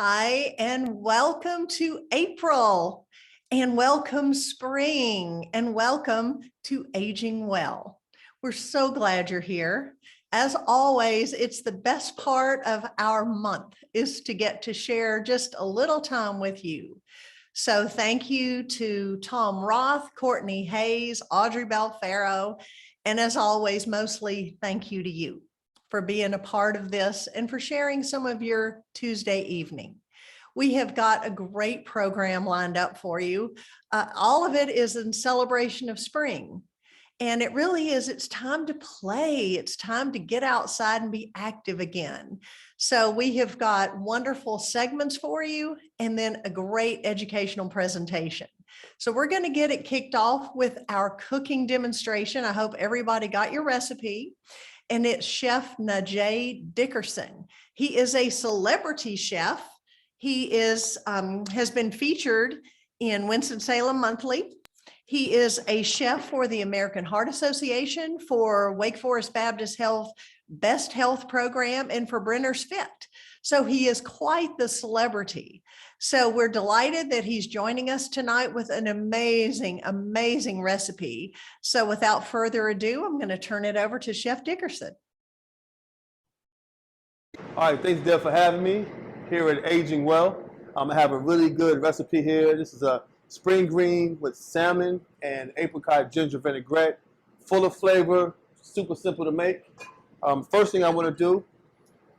Hi, and welcome to April, and welcome spring, and welcome to Aging Well. We're so glad you're here. As always, it's the best part of our month is to get to share just a little time with you. So thank you to Tom Roth, Courtney Hayes, Audrey Belfaro, and as always, mostly thank you to you for being a part of this and for sharing some of your Tuesday evening. We have got a great program lined up for you. All of it is in celebration of spring. And it really is, it's time to play. It's time to get outside and be active again. So we have got wonderful segments for you and then a great educational presentation. So we're going to get it kicked off with our cooking demonstration. I hope everybody got your recipe. And it's Chef N'Gai Dickerson. He is a celebrity chef. He has been featured in Winston-Salem Monthly. He is a chef for the American Heart Association, for Wake Forest Baptist Health BestHealth program, and for Brenner's Fit. So he is quite the celebrity. So we're delighted that he's joining us tonight with an amazing, amazing recipe. So without further ado, I'm going to turn it over to Chef Dickerson. All right, thanks, Deb, for having me here at Aging Well. I have a really good recipe here. This is a spring green with salmon and apricot-ginger vinaigrette, full of flavor, super simple to make. First thing I want to do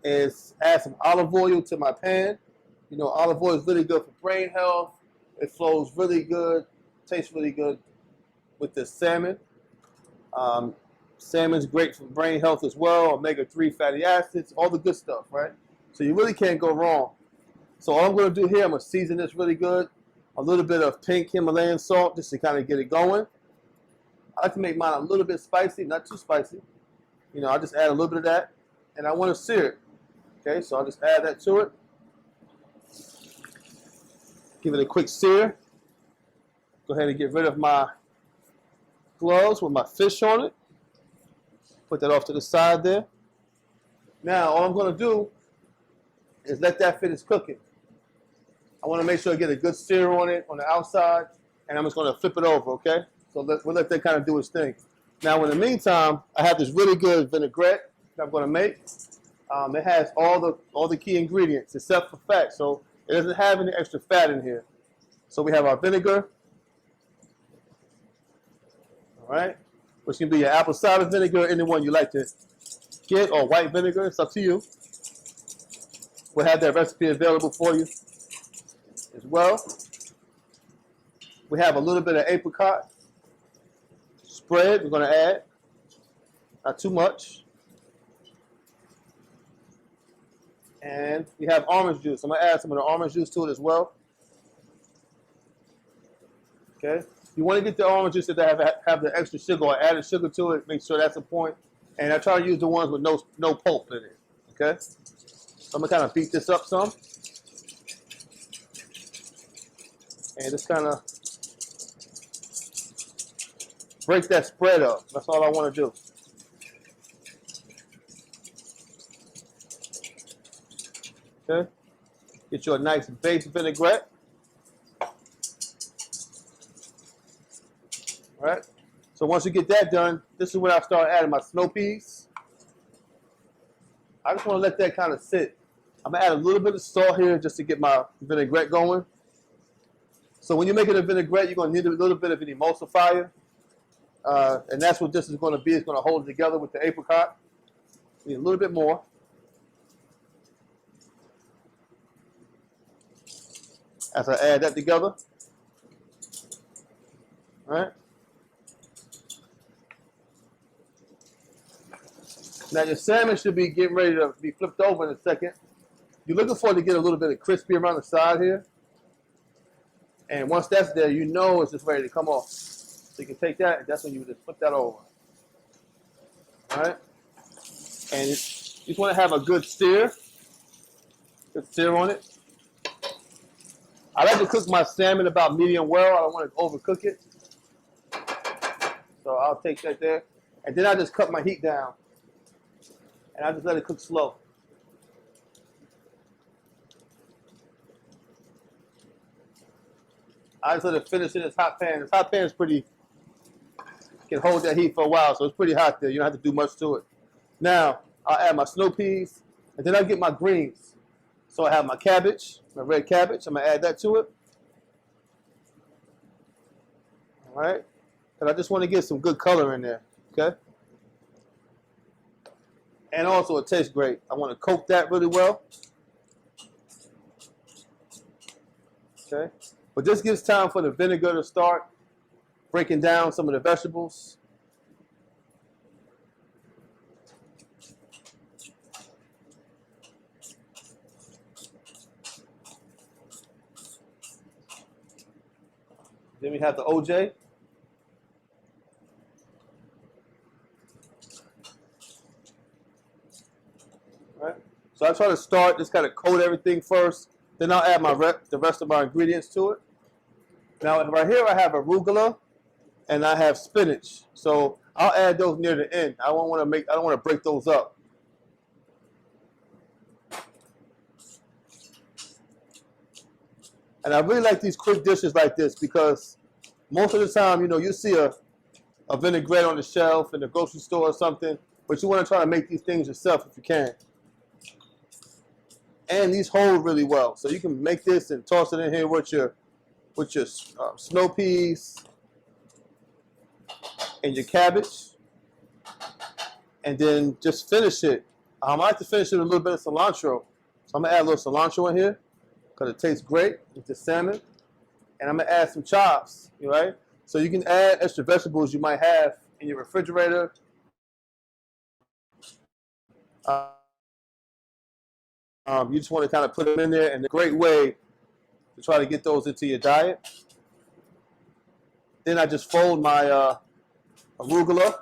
is add some olive oil to my pan. You know, olive oil is really good for brain health. It flows really good, tastes really good with the salmon. Salmon's great for brain health as well, omega-3 fatty acids, all the good stuff, right? So you really can't go wrong. So all I'm going to do here, I'm going to season this really good. A little bit of pink Himalayan salt just to kind of get it going. I like to make mine a little bit spicy, not too spicy. You know, I'll just add a little bit of that. And I want to sear it. Okay, so I'll just add that to it. Give it a quick sear. Go ahead and get rid of my gloves with my fish on it. Put that off to the side there. Now, all I'm going to do is let that finish cooking. I want to make sure I get a good sear on it on the outside, and I'm just going to flip it over, okay? So we'll let that kind of do its thing. Now, in the meantime, I have this really good vinaigrette that I'm going to make. It has all the key ingredients except for fat, so it doesn't have any extra fat in here. So we have our vinegar, all right, which can be your apple cider vinegar, any one you like to get, or white vinegar. It's up to you. We'll have that recipe available for you as well. We have a little bit of apricot spread we're going to add. Not too much. And we have orange juice. I'm going to add some of the orange juice to it as well. Okay. You want to get the orange juice that have the extra sugar or added sugar to it. Make sure that's a point. And I try to use the ones with no pulp in it. Okay. So I'm going to kind of beat this up some. And just kind of break that spread up. That's all I want to do. Okay. Get you a nice base vinaigrette. All right. So once you get that done, this is when I start adding my snow peas. I just want to let that kind of sit. I'm going to add a little bit of salt here just to get my vinaigrette going. So when you're making a vinaigrette, you're going to need a little bit of an emulsifier. And that's what this is going to be. It's going to hold it together with the apricot. Need a little bit more. As I add that together. All right. Now your salmon should be getting ready to be flipped over in a second. You're looking for it to get a little bit of crispy around the side here. And once that's there, you know it's just ready to come off. So you can take that, and that's when you just flip that over. All right? And you just want to have a good sear on it. I like to cook my salmon about medium well. I don't want to overcook it. So I'll take that there. And then I just cut my heat down. And I just let it cook slow. I just let it finish in this hot pan. This hot pan is pretty, can hold that heat for a while, so it's pretty hot there. You don't have to do much to it. Now, I'll add my snow peas, and then I'll get my greens. So I have my cabbage, my red cabbage. I'm going to add that to it. All right? And I just want to get some good color in there, okay? And also, it tastes great. I want to coat that really well. Okay? But this gives time for the vinegar to start breaking down some of the vegetables. Then we have the OJ. All right. So I try to start, just kind of coat everything first. Then I'll add the rest of my ingredients to it. Now right here I have arugula and I have spinach. So I'll add those near the end. I don't want to break those up. And I really like these quick dishes like this because most of the time, you know, you see a vinaigrette on the shelf in the grocery store or something, but you want to try to make these things yourself if you can. And these hold really well. So you can make this and toss it in here with your snow peas and your cabbage. And then just finish it. I like to finish it with a little bit of cilantro. So I'm going to add a little cilantro in here because it tastes great with the salmon. And I'm going to add some chives, right? So you can add extra vegetables you might have in your refrigerator. You just want to kind of put them in there, and a great way to try to get those into your diet. Then I just fold my arugula.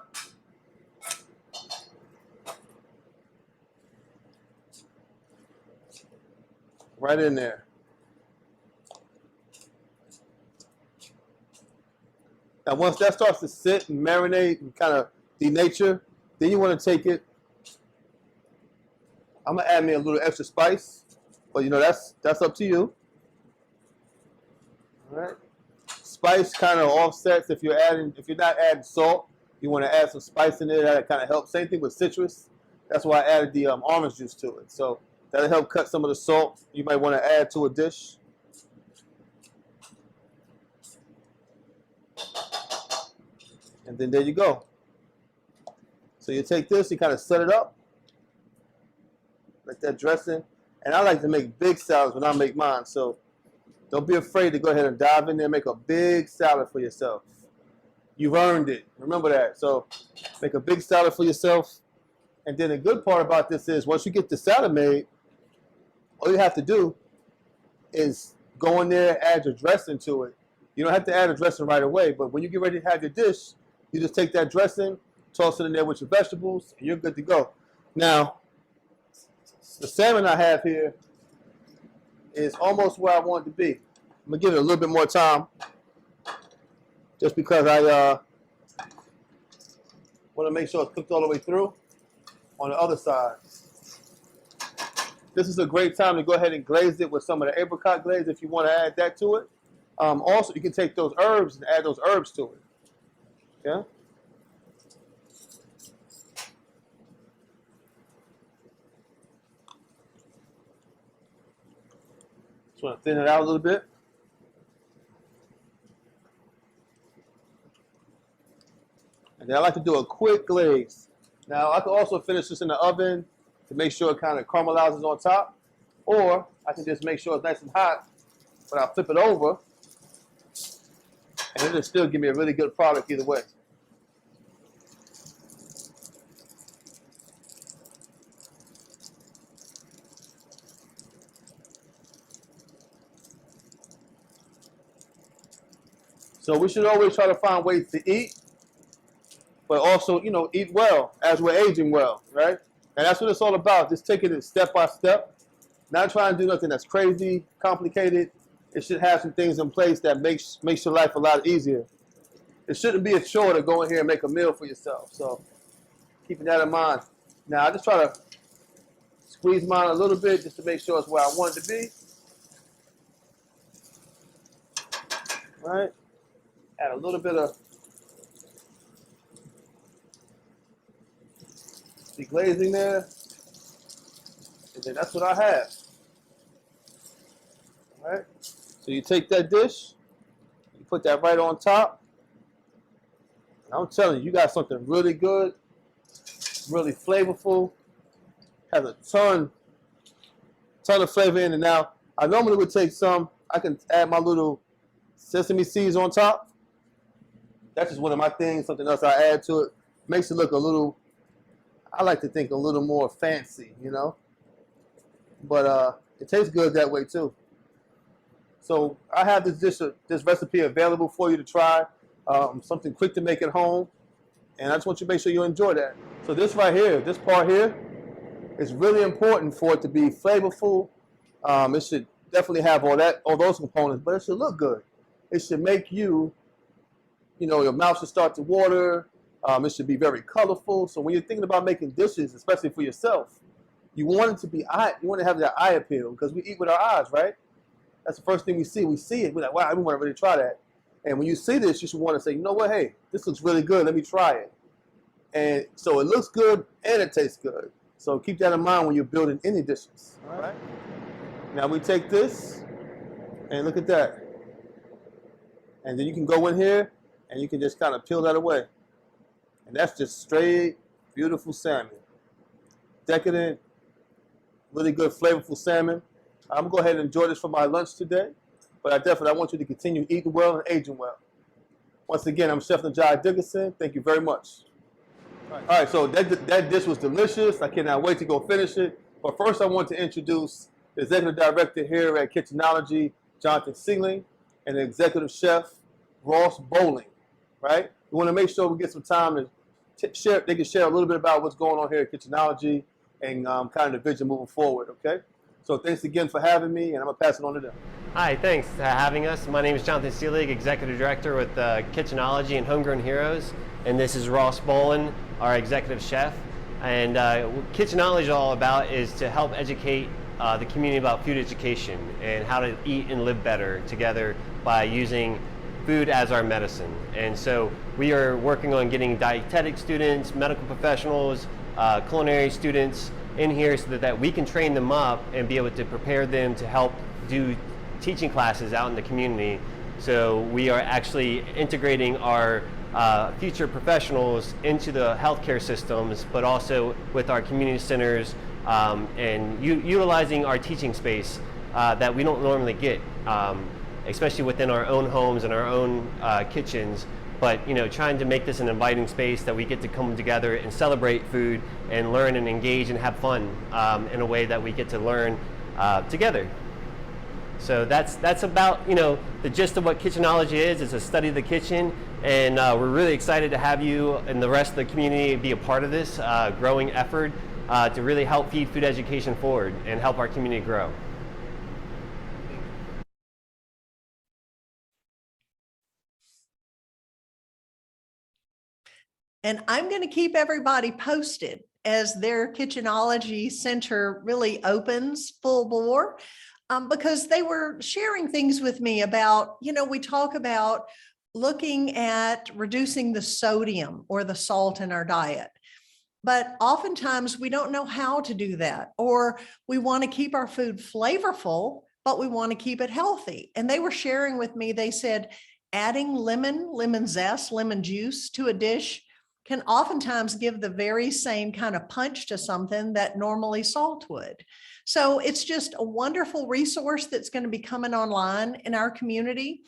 Right in there. Now once that starts to sit and marinate and kind of denature, then you want to take it. I'm gonna add me a little extra spice, but you know that's up to you. All right. Spice kind of offsets if you're not adding salt. You want to add some spice in there that kind of helps. Same thing with citrus. That's why I added the orange juice to it. So that'll help cut some of the salt you might want to add to a dish. And then there you go. So you take this, you kind of set it up. Like that dressing. And I like to make big salads when I make mine. So don't be afraid to go ahead and dive in there and make a big salad for yourself. You've earned it. Remember that. So make a big salad for yourself. And then the good part about this is once you get the salad made, all you have to do is go in there, add your dressing to it. You don't have to add a dressing right away, but when you get ready to have your dish, you just take that dressing, toss it in there with your vegetables, and you're good to go. Now, the salmon I have here is almost where I want it to be. I'm going to give it a little bit more time just because I want to make sure it's cooked all the way through on the other side. This is a great time to go ahead and glaze it with some of the apricot glaze if you want to add that to it. Also, you can take those herbs and add those herbs to it. Okay? Just want to thin it out a little bit. And then I like to do a quick glaze. Now, I can also finish this in the oven to make sure it kind of caramelizes on top. Or I can just make sure it's nice and hot, but I'll flip it over. And it'll still give me a really good product either way. So we should always try to find ways to eat, but also, you know, eat well as we're aging well, right? And that's what it's all about, just taking it step by step, not trying to do nothing that's crazy, complicated. It should have some things in place that makes your life a lot easier. It shouldn't be a chore to go in here and make a meal for yourself. So keeping that in mind. Now I just try to squeeze mine a little bit just to make sure it's where I want it to be. All right, add a little bit of deglazing there, and then that's what I have. All right, so you take that dish, you put that right on top, and I'm telling you, you got something really good, really flavorful, has a ton of flavor in it. Now, I normally would take some, I can add my little sesame seeds on top. That's just one of my things, something else I add to it. Makes it look a little, I like to think a little more fancy, you know? But it tastes good that way too. So I have this recipe available for you to try, something quick to make at home. And I just want you to make sure you enjoy that. So this right here, this part here, is really important for it to be flavorful. It should definitely have all those components, but it should look good. It should make you know, your mouth should start to water. It should be very colorful. So when you're thinking about making dishes, especially for yourself, you want it to be you want to have that eye appeal, because we eat with our eyes, right? That's the first thing we see. We see it, we're like, wow, we want to really try that. And when you see this, you should want to say, you know what, hey, this looks really good. Let me try it. And so it looks good and it tastes good. So keep that in mind when you're building any dishes. All right. Now we take this and look at that. And then you can go in here and you can just kind of peel that away. And that's just straight, beautiful salmon. Decadent, really good, flavorful salmon. I'm gonna go ahead and enjoy this for my lunch today. But I want you to continue eating well and aging well. Once again, I'm Chef N'Gai Dickerson. Thank you very much. All right, so that dish was delicious. I cannot wait to go finish it. But first, I want to introduce the Executive Director here at Kitchenology, Jonathan Sealing, and the Executive Chef, Ross Bowling, right? We want to make sure we get some time to share. They can share a little bit about what's going on here at Kitchenology and kind of the vision moving forward, okay? So thanks again for having me, and I'm going to pass it on to them. Hi, thanks for having us. My name is Jonathan Sealing, Executive Director with Kitchenology and Homegrown Heroes, and this is Ross Bowling, our Executive Chef. And what Kitchenology is all about is to help educate the community about food education and how to eat and live better together by using food as our medicine. And so we are working on getting dietetic students, medical professionals, culinary students in here so that we can train them up and be able to prepare them to help do teaching classes out in the community. So we are actually integrating our future professionals into the healthcare systems, but also with our community centers and utilizing our teaching space that we don't normally get, especially within our own homes and our own kitchens. But you know, trying to make this an inviting space that we get to come together and celebrate food and learn and engage and have fun in a way that we get to learn together. So that's about, you know, the gist of what Kitchenology is. It's a study of the kitchen, and we're really excited to have you and the rest of the community be a part of this growing effort to really help feed food education forward and help our community grow. And I'm going to keep everybody posted as their Kitchenology Center really opens full bore, because they were sharing things with me about, you know, we talk about looking at reducing the sodium or the salt in our diet. But oftentimes we don't know how to do that, or we want to keep our food flavorful, but we want to keep it healthy. And they were sharing with me, they said, adding lemon zest, lemon juice to a dish can oftentimes give the very same kind of punch to something that normally salt would. So it's just a wonderful resource that's going to be coming online in our community.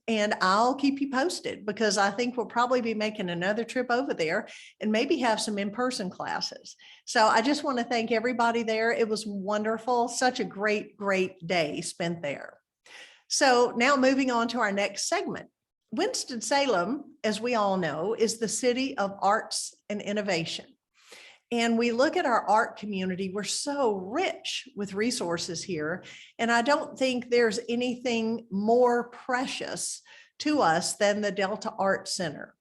And I'll keep you posted, because I think we'll probably be making another trip over there and maybe have some in-person classes. So I just want to thank everybody there. It was wonderful. Such a great, great day spent there. So now moving on to our next segment. Winston-Salem, as we all know, is the city of arts and innovation. And we look at our art community, we're so rich with resources here. And I don't think there's anything more precious to us than the Delta Art Center.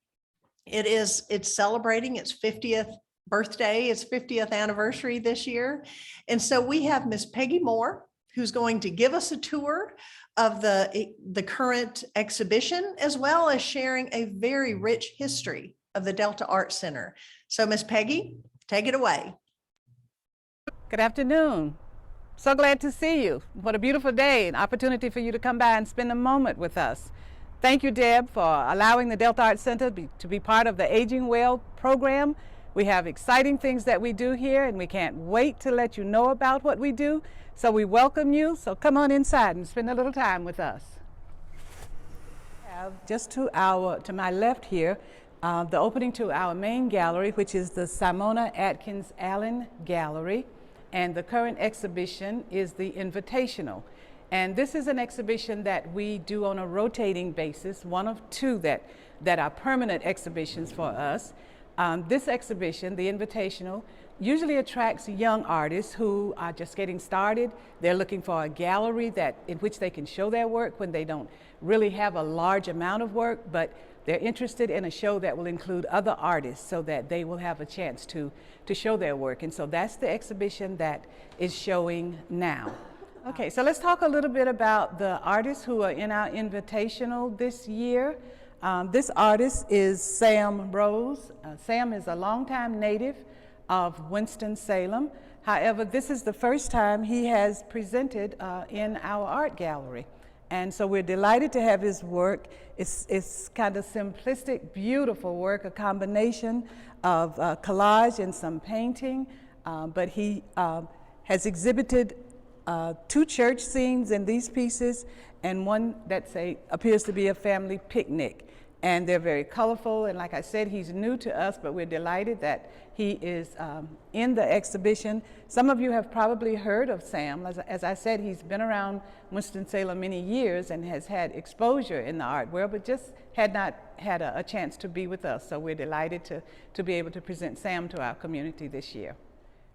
It's celebrating its 50th birthday, its 50th anniversary this year. And so we have Miss Peggy Moore, who's going to give us a tour of the current exhibition, as well as sharing a very rich history of the Delta Art Center. So Miss Peggy, take it away. Good afternoon. So glad to see you. What a beautiful day, an opportunity for you to come by and spend a moment with us. Thank you, Deb, for allowing the Delta Art Center to be part of the AgingWell program. We have exciting things that we do here, and we can't wait to let you know about what we do. So we welcome you. So come on inside and spend a little time with us. Just to my left here, the opening to our main gallery, which is the Simona Atkins Allen Gallery. And the current exhibition is the Invitational. And this is an exhibition that we do on a rotating basis, one of two that are permanent exhibitions for us. This exhibition, the Invitational, usually attracts young artists who are just getting started. They're looking for a gallery in which they can show their work when they don't really have a large amount of work, but they're interested in a show that will include other artists so that they will have a chance to show their work. And so that's the exhibition that is showing now. Okay, so let's talk a little bit about the artists who are in our Invitational this year. This artist is Sam Rose. Sam is a longtime native of Winston-Salem. However, this is the first time he has presented in our art gallery. And so we're delighted to have his work. It's kind of simplistic, beautiful work, a combination of collage and some painting. But he has exhibited 2 church scenes in these pieces, and one that appears to be a family picnic. And they're very colorful, and like I said, he's new to us, but we're delighted that he is in the exhibition. Some of you have probably heard of Sam. As I said, he's been around Winston-Salem many years and has had exposure in the art world, but just had not had a chance to be with us. So we're delighted to be able to present Sam to our community this year.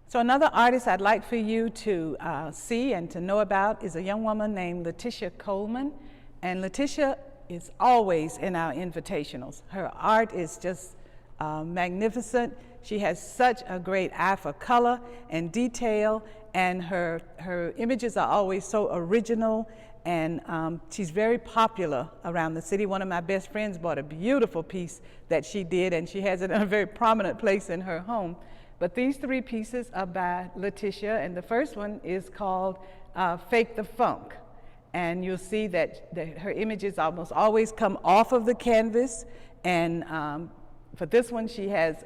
So another artist I'd like for you to see and to know about is a young woman named Leticia Coleman. And Leticia is always in our invitationals. Her art is just magnificent. She has such a great eye for color and detail, and her images are always so original, and she's very popular around the city. One of my best friends bought a beautiful piece that she did, and she has it in a very prominent place in her home. But these 3 pieces are by Leticia, and the first one is called Fake the Funk. And you'll see that her images almost always come off of the canvas. And for this one, she has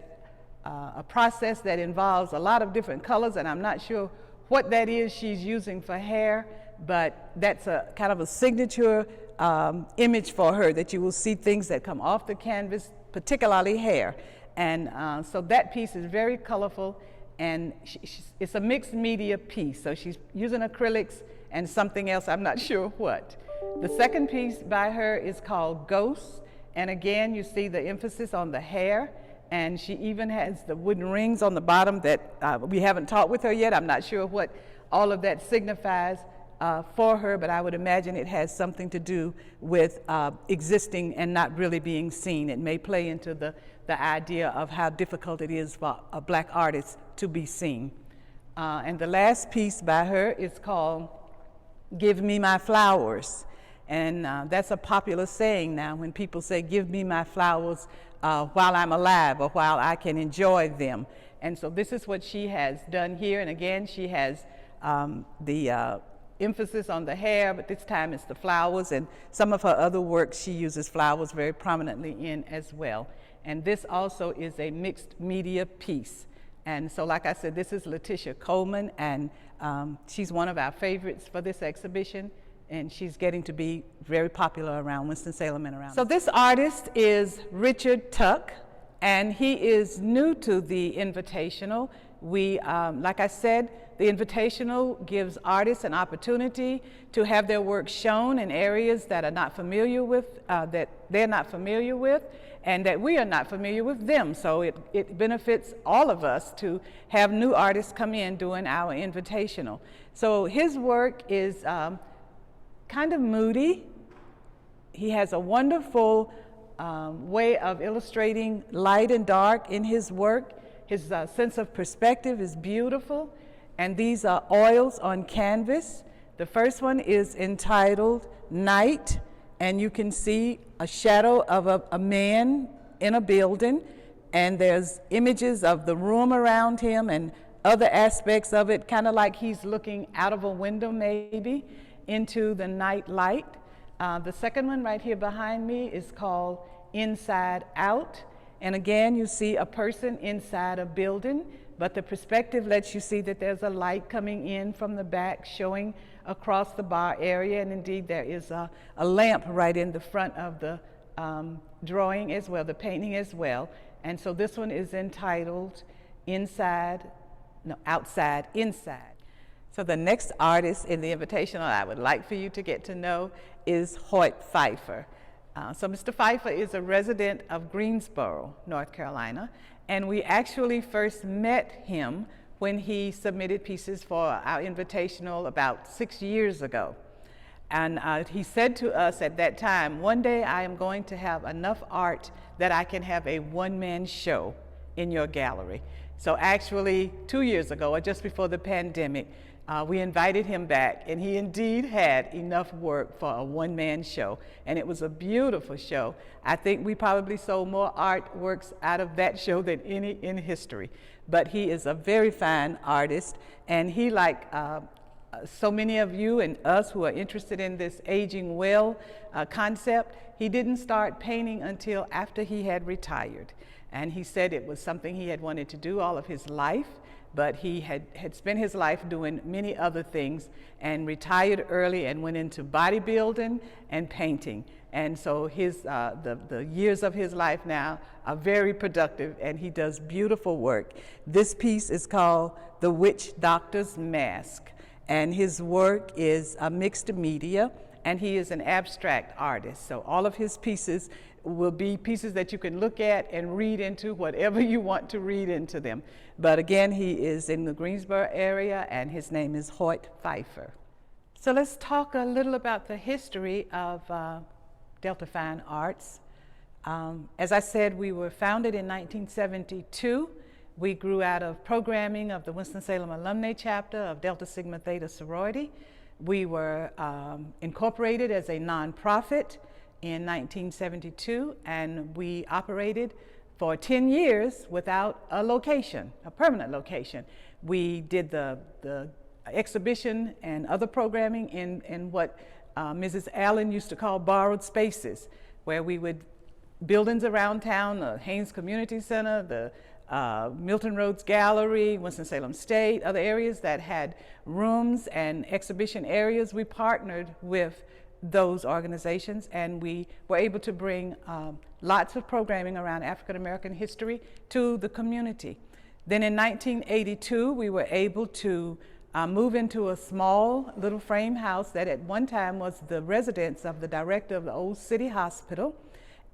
a process that involves a lot of different colors, and I'm not sure what that is she's using for hair, but that's a kind of a signature image for her, that you will see things that come off the canvas, particularly hair. And so that piece is very colorful, and it's a mixed media piece. So she's using acrylics and something else, I'm not sure what. The second piece by her is called Ghosts, and again you see the emphasis on the hair, and she even has the wooden rings on the bottom that we haven't talked with her yet. I'm not sure what all of that signifies for her, but I would imagine it has something to do with existing and not really being seen. It may play into the idea of how difficult it is for a Black artist to be seen. And the last piece by her is called Give Me My Flowers. And that's a popular saying now when people say, give me my flowers while I'm alive or while I can enjoy them. And so this is what she has done here. And again, she has the emphasis on the hair, but this time it's the flowers. And some of her other work, she uses flowers very prominently in as well. And this also is a mixed media piece. And so, like I said, this is Leticia Coleman, and she's one of our favorites for this exhibition, and she's getting to be very popular around Winston-Salem and around. So this artist is Richard Tuck, and he is new to the Invitational. We, like I said, the Invitational gives artists an opportunity to have their work shown in areas that are not familiar with, that they're not familiar with, and that we are not familiar with them. So it benefits all of us to have new artists come in doing our Invitational. So his work is kind of moody. He has a wonderful way of illustrating light and dark in his work. His sense of perspective is beautiful. And these are oils on canvas. The first one is entitled Night, and you can see a shadow of a man in a building, and there's images of the room around him and other aspects of it, kind of like he's looking out of a window maybe into the night light. The second one right here behind me is called Inside Out, and again you see a person inside a building, but the perspective lets you see that there's a light coming in from the back showing across the bar area, and indeed there is a lamp right in the front of the drawing as well, the painting as well. And so this one is entitled Outside, Inside. So the next artist in the Invitational I would like for you to get to know is Hoyt Pfeiffer. So Mr. Pfeiffer is a resident of Greensboro, North Carolina, and we actually first met him when he submitted pieces for our Invitational about 6 years ago. And he said to us at that time, one day I am going to have enough art that I can have a one-man show in your gallery. So actually 2 years ago, or just before the pandemic, we invited him back, and he indeed had enough work for a one-man show, and it was a beautiful show. I think we probably sold more artworks out of that show than any in history. But he is a very fine artist, and he, like so many of you and us who are interested in this aging well concept, he didn't start painting until after he had retired. And he said it was something he had wanted to do all of his life, but he had spent his life doing many other things and retired early and went into bodybuilding and painting. And so the years of his life now are very productive, and he does beautiful work. This piece is called The Witch Doctor's Mask, and his work is a mixed media, and he is an abstract artist. So all of his pieces will be pieces that you can look at and read into whatever you want to read into them. But again, he is in the Greensboro area, and his name is Hoyt Pfeiffer. So let's talk a little about the history of Delta Fine Arts. As I said, we were founded in 1972. We grew out of programming of the Winston-Salem Alumni Chapter of Delta Sigma Theta Sorority. We were incorporated as a nonprofit in 1972, and we operated for 10 years without a location, a permanent location. We did the exhibition and other programming in what Mrs. Allen used to call borrowed spaces, where we would, buildings around town, the Haynes Community Center, the Milton Rhodes Gallery, Winston-Salem State, other areas that had rooms and exhibition areas, we partnered with those organizations, and we were able to bring lots of programming around African American history to the community. Then in 1982, we were able to move into a small little frame house that at one time was the residence of the director of the old city hospital,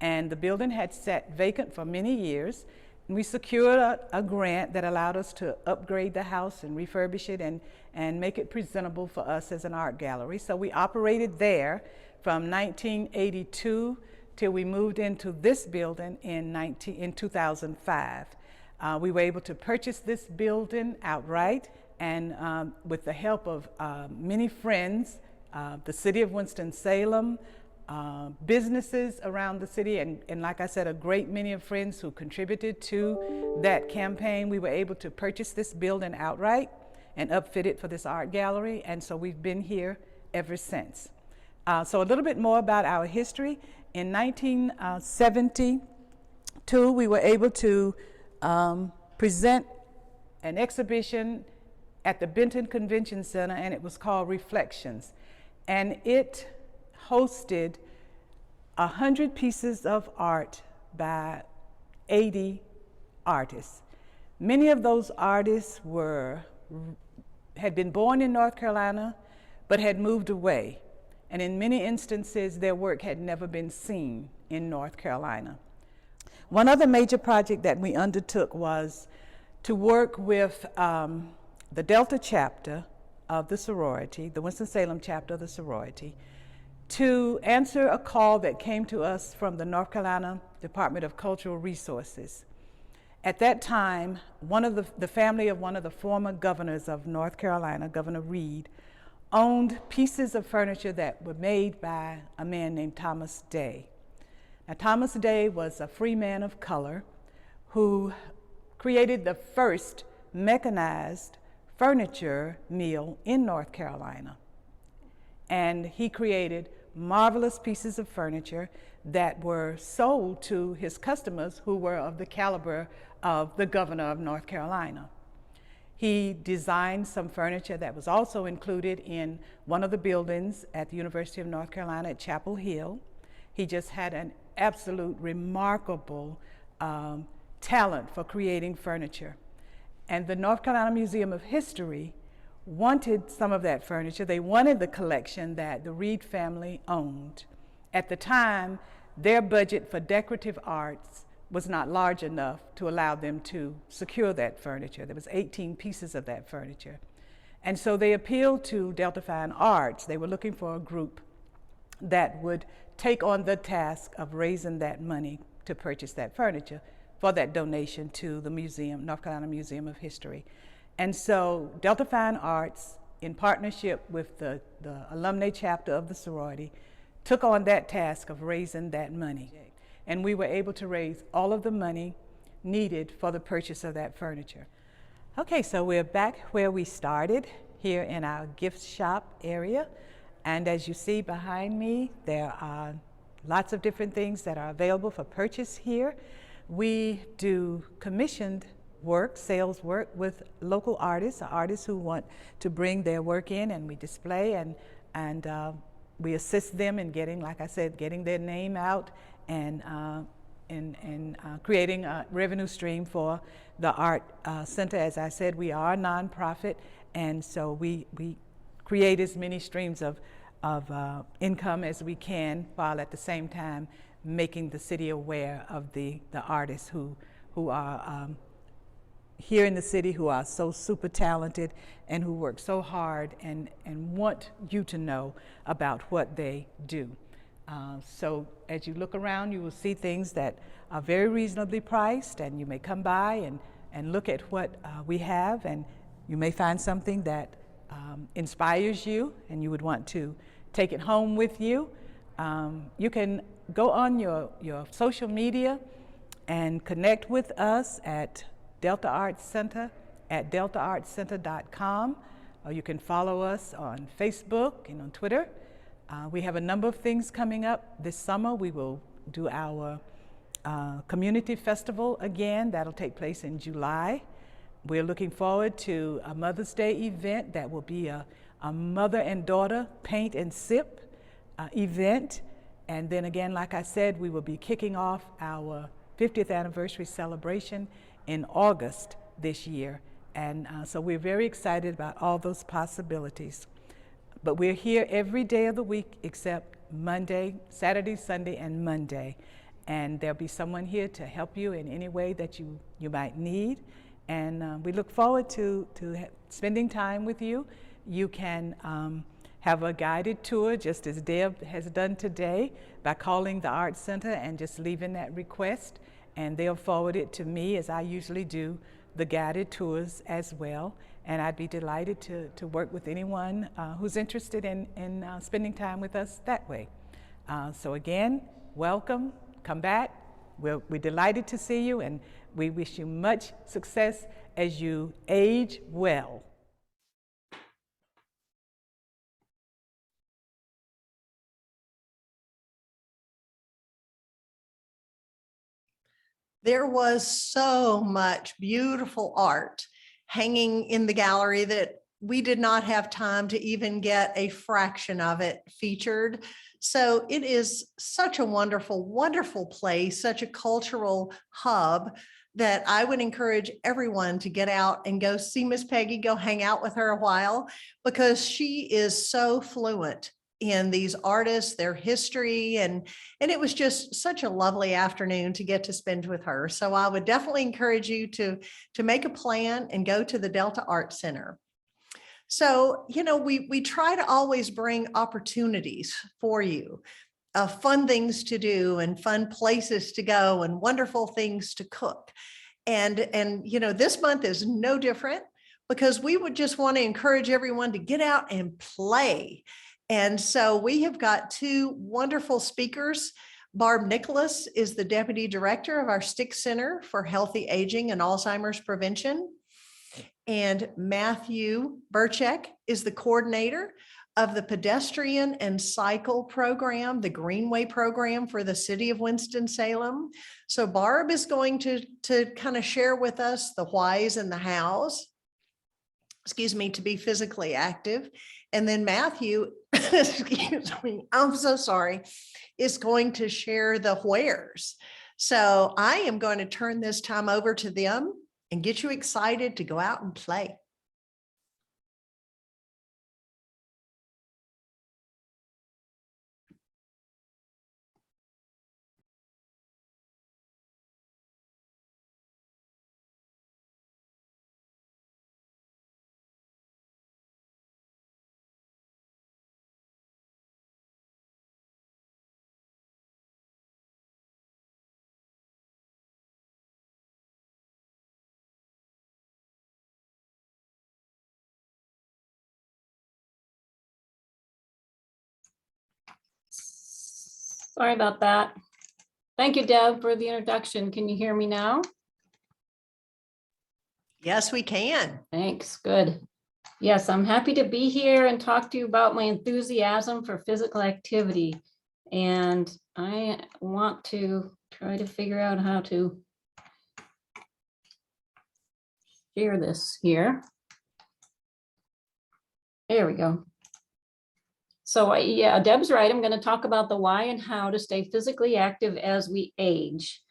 and the building had sat vacant for many years. We secured a grant that allowed us to upgrade the house and refurbish it and make it presentable for us as an art gallery. So we operated there from 1982 till we moved into this building in 2005. We were able to purchase this building outright, and with the help of many friends, the city of Winston-Salem, businesses around the city, and like I said, a great many of friends who contributed to that campaign, we were able to purchase this building outright and upfit it for this art gallery, and so we've been here ever since. So a little bit more about our history. In 1972, we were able to present an exhibition at the Benton Convention Center, and it was called Reflections, and it hosted 100 pieces of art by 80 artists. Many of those artists had been born in North Carolina, but had moved away. And in many instances, their work had never been seen in North Carolina. One other major project that we undertook was to work with the Delta chapter of the sorority, the Winston-Salem chapter of the sorority, to answer a call that came to us from the North Carolina Department of Cultural Resources. At that time, the family of one of the former governors of North Carolina, Governor Reed, owned pieces of furniture that were made by a man named Thomas Day. Now, Thomas Day was a free man of color who created the first mechanized furniture mill in North Carolina. And he created marvelous pieces of furniture that were sold to his customers who were of the caliber of the governor of North Carolina. He designed some furniture that was also included in one of the buildings at the University of North Carolina at Chapel Hill. He just had an absolute remarkable talent for creating furniture. And the North Carolina Museum of History wanted some of that furniture. They wanted the collection that the Reed family owned. At the time, their budget for decorative arts was not large enough to allow them to secure that furniture. There was 18 pieces of that furniture. And so they appealed to Delta Fine Arts. They were looking for a group that would take on the task of raising that money to purchase that furniture for that donation to the museum, North Carolina Museum of History. And so Delta Fine Arts, in partnership with the alumni chapter of the sorority, took on that task of raising that money. And we were able to raise all of the money needed for the purchase of that furniture. Okay, so we're back where we started, here in our gift shop area. And as you see behind me, there are lots of different things that are available for purchase here. We do commissioned work, sales work with local artists who want to bring their work in, and we display and we assist them in getting, like I said, getting their name out and creating a revenue stream for the Art Center. As I said, we are a nonprofit, and so we create as many streams of income as we can, while at the same time making the city aware of the artists who are here in the city, who are so super talented and who work so hard and want you to know about what they do. So as you look around, you will see things that are very reasonably priced, and you may come by and look at what we have, and you may find something that inspires you and you would want to take it home with you. You can go on your social media and connect with us at Delta Arts Center at deltaartscenter.com, or you can follow us on Facebook and on Twitter. We have a number of things coming up this summer. We will do our community festival again. That'll take place in July. We're looking forward to a Mother's Day event that will be a mother and daughter paint and sip event. And then again, like I said, we will be kicking off our 50th anniversary celebration in August this year. And so we're very excited about all those possibilities. But we're here every day of the week except Monday, Saturday, Sunday, and Monday. And there'll be someone here to help you in any way that you might need. And we look forward to spending time with you. You can have a guided tour, just as Deb has done today, by calling the Art Center and just leaving that request. And they'll forward it to me, as I usually do, the guided tours as well. And I'd be delighted to work with anyone who's interested in spending time with us that way. So again, welcome, come back. We're delighted to see you, and we wish you much success as you age well. There was so much beautiful art hanging in the gallery that we did not have time to even get a fraction of it featured. So it is such a wonderful, wonderful place, such a cultural hub, that I would encourage everyone to get out and go see Miss Peggy, go hang out with her a while, because she is so fluent in these artists, their history, and it was just such a lovely afternoon to get to spend with her. So I would definitely encourage you to make a plan and go to the Delta Art Center. So, you know, we try to always bring opportunities for you, fun things to do and fun places to go and wonderful things to cook. And you know, this month is no different. because we would just want to encourage everyone to get out and play. And so we have got two wonderful speakers. Barb Nicklas is the Deputy Director of our Sticht Center for Healthy Aging and Alzheimer's Prevention. And Matthew Burczyk is the coordinator of the Pedestrian and Cycle Program, the Greenway program for the city of Winston-Salem. So Barb is going to kind of share with us the whys and the hows, excuse me, to be physically active. And then Matthew, excuse me, I'm so sorry, is going to share the wheres. So I am going to turn this time over to them and get you excited to go out and play. Sorry about that. Thank you, Deb, for the introduction. Can you hear me now? Yes, we can. Thanks, good. Yes, I'm happy to be here and talk to you about my enthusiasm for physical activity. And I want to try to figure out how to share this here. There we go. So yeah, Deb's right. I'm going to talk about the why and how to stay physically active as we age.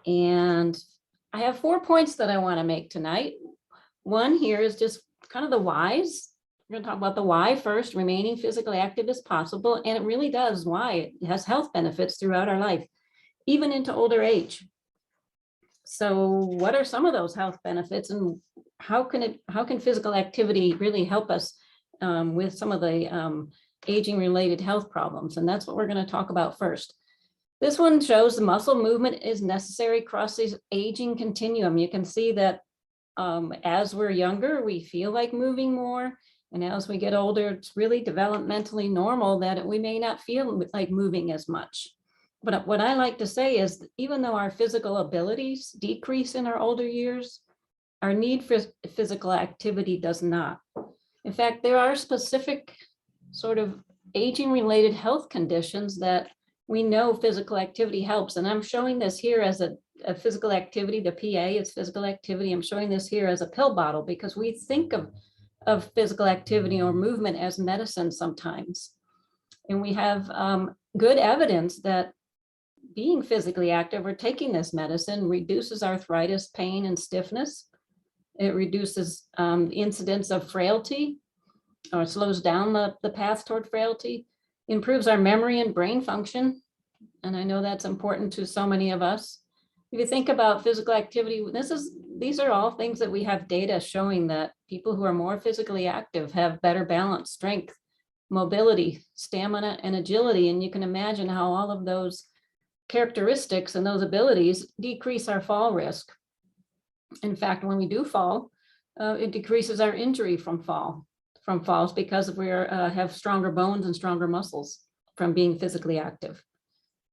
And I have 4 points that I want to make tonight. One here is just kind of the whys. We're going to talk about the why first, remaining physically active as possible. And it really does why. It has health benefits throughout our life, even into older age. So what are some of those health benefits, and how can physical activity really help us with some of the aging related health problems? And that's what we're going to talk about first. This one shows the muscle movement is necessary across this aging continuum. You can see that as we're younger, we feel like moving more. And as we get older, it's really developmentally normal that we may not feel like moving as much. But what I like to say is that even though our physical abilities decrease in our older years, our need for physical activity does not. In fact, there are specific sort of aging related health conditions that we know physical activity helps. And I'm showing this here as a physical activity. The PA is physical activity. I'm showing this here as a pill bottle because we think of physical activity or movement as medicine sometimes. And we have good evidence that being physically active or taking this medicine reduces arthritis, pain, and stiffness. It reduces the incidence of frailty, or slows down the path toward frailty, improves our memory and brain function. And I know that's important to so many of us. If you think about physical activity, these are all things that we have data showing that people who are more physically active have better balance, strength, mobility, stamina, and agility. And you can imagine how all of those characteristics and those abilities decrease our fall risk. In fact, when we do fall, it decreases our injury from falls because we have stronger bones and stronger muscles from being physically active.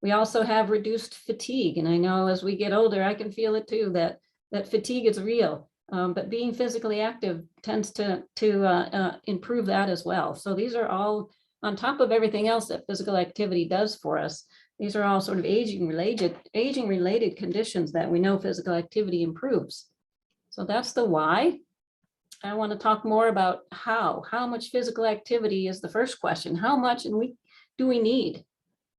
We also have reduced fatigue. And I know as we get older, I can feel it too, that fatigue is real, but being physically active tends to improve that as well. So these are all on top of everything else that physical activity does for us. These are all sort of aging related conditions that we know physical activity improves. So that's the why. I want to talk more about how much physical activity is the first question. How much do we need?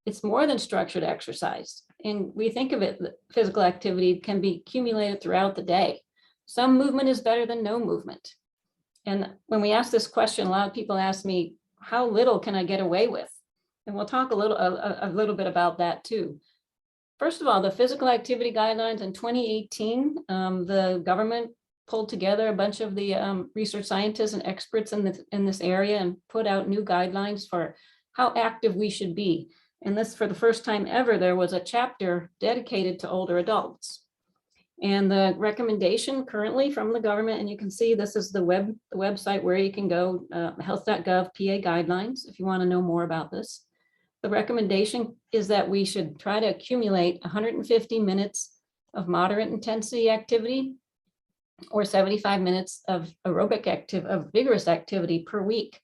It's more than structured exercise. And we think of it, physical activity can be accumulated throughout the day. Some movement is better than no movement. And when we ask this question, a lot of people ask me, how little can I get away with? And we'll talk a little bit about that too. First of all, the physical activity guidelines in 2018, the government pulled together a bunch of the research scientists and experts in this area and put out new guidelines for how active we should be. And this, for the first time ever, there was a chapter dedicated to older adults. And the recommendation currently from the government, and you can see this is the website where you can go, health.gov PA guidelines, if you want to know more about this. The recommendation is that we should try to accumulate 150 minutes of moderate intensity activity or 75 minutes of vigorous activity per week.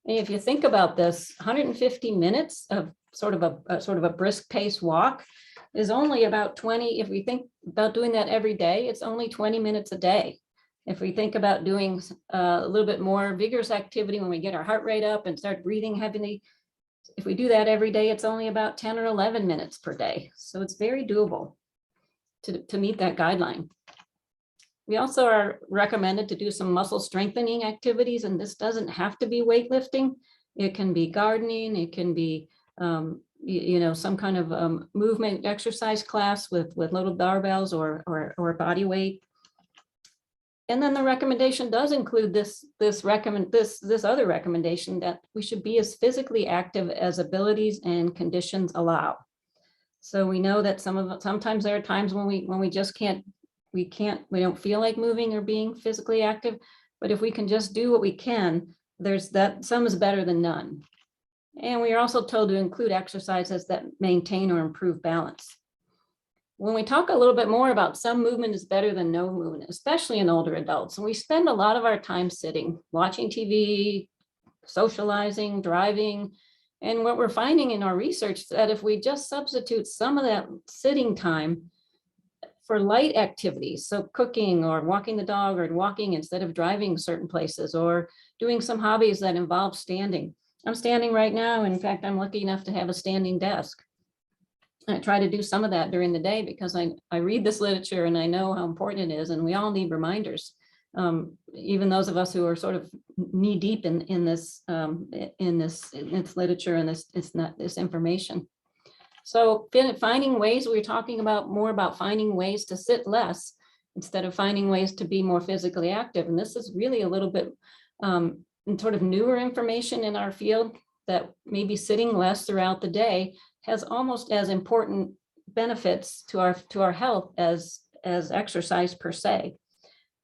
And if you think about this, 150 minutes of sort of a brisk pace walk is only about 20. If we think about doing that every day, it's only 20 minutes a day. If we think about doing a little bit more vigorous activity when we get our heart rate up and start breathing heavily, if we do that every day, it's only about 10 or 11 minutes per day. So it's very doable to meet that guideline. We also are recommended to do some muscle strengthening activities, and this doesn't have to be weightlifting. It can be gardening. It can be, some kind of movement exercise class with little barbells or body weight. And then the recommendation does include this other recommendation that we should be as physically active as abilities and conditions allow. So we know that sometimes there are times when we just we don't feel like moving or being physically active, but if we can just do what we can, some is better than none. And we are also told to include exercises that maintain or improve balance. When we talk a little bit more about some movement is better than no movement, especially in older adults, and we spend a lot of our time sitting, watching TV, socializing, driving. And what we're finding in our research is that if we just substitute some of that sitting time for light activities, so cooking or walking the dog or walking instead of driving certain places or doing some hobbies that involve standing. I'm standing right now. In fact, I'm lucky enough to have a standing desk. I try to do some of that during the day because I read this literature and I know how important it is, and we all need reminders. Even those of us who are sort of knee deep in this literature and this information. So finding ways, we're talking more about finding ways to sit less instead of finding ways to be more physically active. And this is really a little bit sort of newer information in our field, that maybe sitting less throughout the day has almost as important benefits to our health as exercise per se.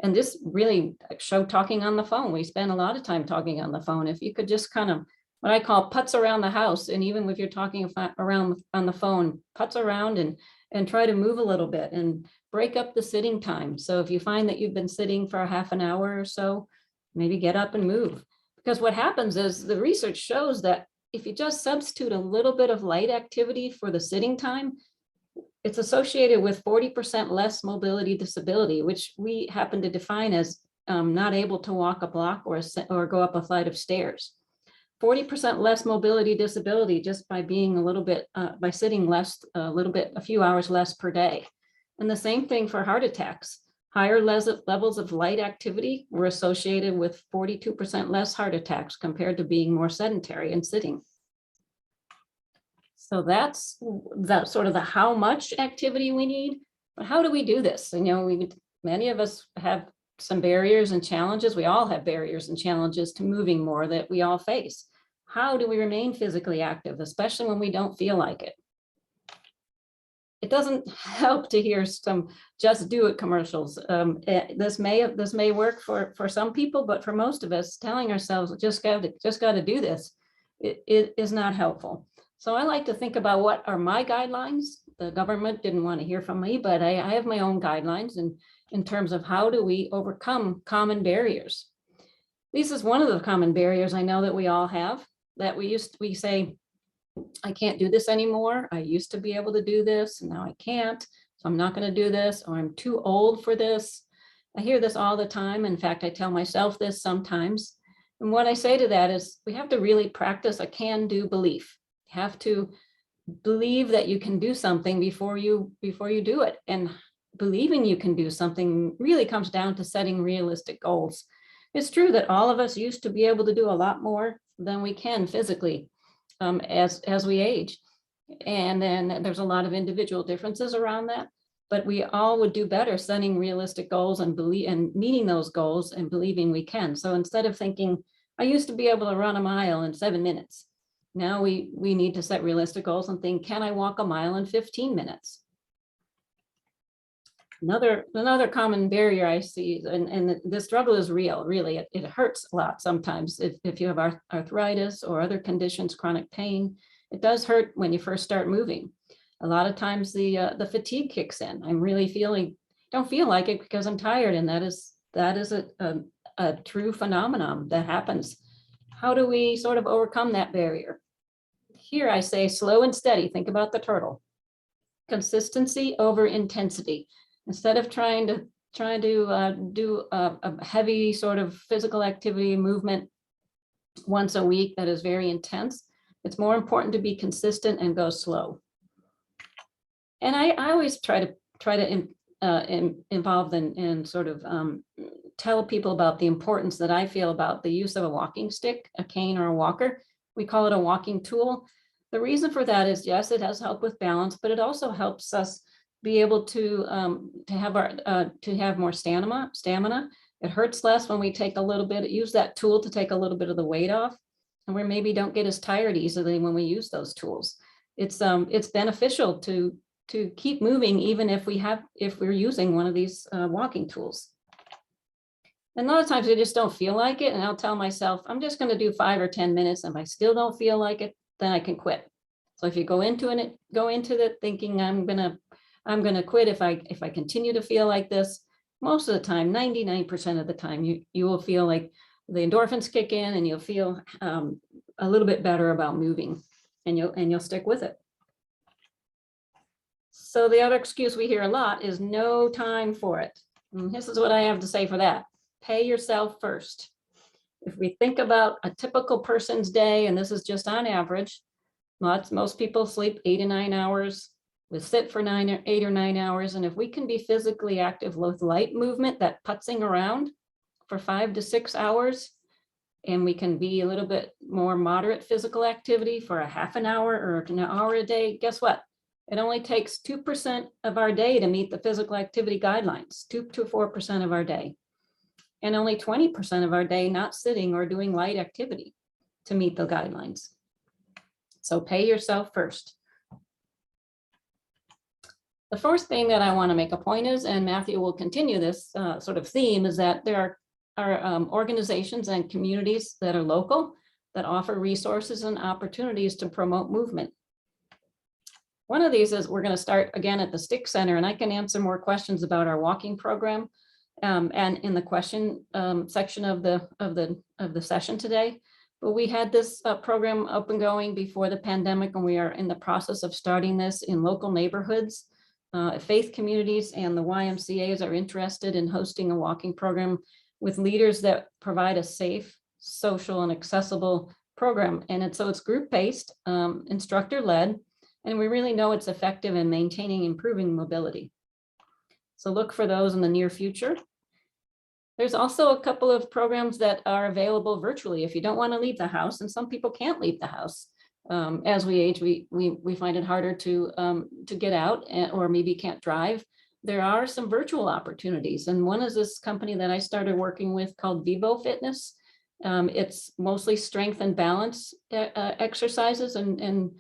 And this really showed talking on the phone. We spend a lot of time talking on the phone. If you could just kind of what I call putz around the house, and even if you're talking around on the phone, putz around and try to move a little bit and break up the sitting time. So if you find that you've been sitting for a half an hour or so, maybe get up and move. Because what happens is the research shows that if you just substitute a little bit of light activity for the sitting time, it's associated with 40% less mobility disability, which we happen to define as not able to walk a block or go up a flight of stairs. 40% less mobility disability just by being by sitting less, a few hours less per day. And the same thing for heart attacks. Higher levels of light activity were associated with 42% less heart attacks compared to being more sedentary and sitting. So that's sort of the how much activity we need. But how do we do this? Many of us have some barriers and challenges. We all have barriers and challenges to moving more that we all face. How do we remain physically active, especially when we don't feel like it? It doesn't help to hear some just do it commercials. This may work for some people, but for most of us, telling ourselves just got to do this, it is not helpful. So I like to think about what are my guidelines. The government didn't want to hear from me, but I have my own guidelines in terms of how do we overcome common barriers. This is one of the common barriers I know that we all have, that we say, I can't do this anymore. I used to be able to do this, and now I can't. So I'm not going to do this, or I'm too old for this. I hear this all the time. In fact, I tell myself this sometimes. And what I say to that is we have to really practice a can-do belief. You have to believe that you can do something before you do it. And believing you can do something really comes down to setting realistic goals. It's true that all of us used to be able to do a lot more than we can physically as we age. And then there's a lot of individual differences around that, but we all would do better setting realistic goals and meeting those goals and believing we can. So instead of thinking, I used to be able to run a mile in 7 minutes. Now we need to set realistic goals and think, can I walk a mile in 15 minutes? Another common barrier I see, and this struggle is real, really. It hurts a lot sometimes if you have arthritis or other conditions, chronic pain. It does hurt when you first start moving. A lot of times the fatigue kicks in. I'm really don't feel like it because I'm tired, and that is a true phenomenon that happens. How do we sort of overcome that barrier? Here I say slow and steady. Think about the turtle. Consistency over intensity. Instead of trying to do a heavy sort of physical activity movement once a week that is very intense, it's more important to be consistent and go slow. And I always try to involve and sort of tell people about the importance that I feel about the use of a walking stick, a cane or a walker. We call it a walking tool. The reason for that is, yes, it does help with balance, but it also helps us be able to have more stamina. It hurts less when we take a little bit, use that tool to take a little bit of the weight off, and we maybe don't get as tired easily when we use those tools. It's beneficial to keep moving even if we're using one of these walking tools. And a lot of times I just don't feel like it, and I'll tell myself I'm just going to do 5 or 10 minutes, and if I still don't feel like it, then I can quit. So if you go into it thinking I'm gonna quit if I continue to feel like this, most of the time, 99% of the time, you will feel like the endorphins kick in, and you'll feel a little bit better about moving, and you'll stick with it. So the other excuse we hear a lot is no time for it. And this is what I have to say for that. Pay yourself first. If we think about a typical person's day, and this is just on average, most people sleep 8 to 9 hours. We sit for 8 or 9 hours. And if we can be physically active with light movement, that putzing around for 5 to 6 hours, and we can be a little bit more moderate physical activity for a half an hour or an hour a day, guess what? It only takes 2% of our day to meet the physical activity guidelines, 2 to 4% of our day. And only 20% of our day not sitting or doing light activity to meet the guidelines. So pay yourself first. The first thing that I want to make a point is, and Matthew will continue this sort of theme, is that there are organizations and communities that are local that offer resources and opportunities to promote movement. One of these is we're going to start again at the Sticht Center, and I can answer more questions about our walking program and in the question section of the session today. But we had this program up and going before the pandemic, and we are in the process of starting this in local neighborhoods. Faith communities and the YMCAs are interested in hosting a walking program with leaders that provide a safe, social, and accessible program. And so it's group-based, instructor-led, and we really know it's effective in maintaining, improving mobility. So look for those in the near future. There's also a couple of programs that are available virtually if you don't want to leave the house, and some people can't leave the house. As we age, we find it harder to get out, or maybe can't drive. There are some virtual opportunities, and one is this company that I started working with called Vivo Fitness. It's mostly strength and balance exercises, and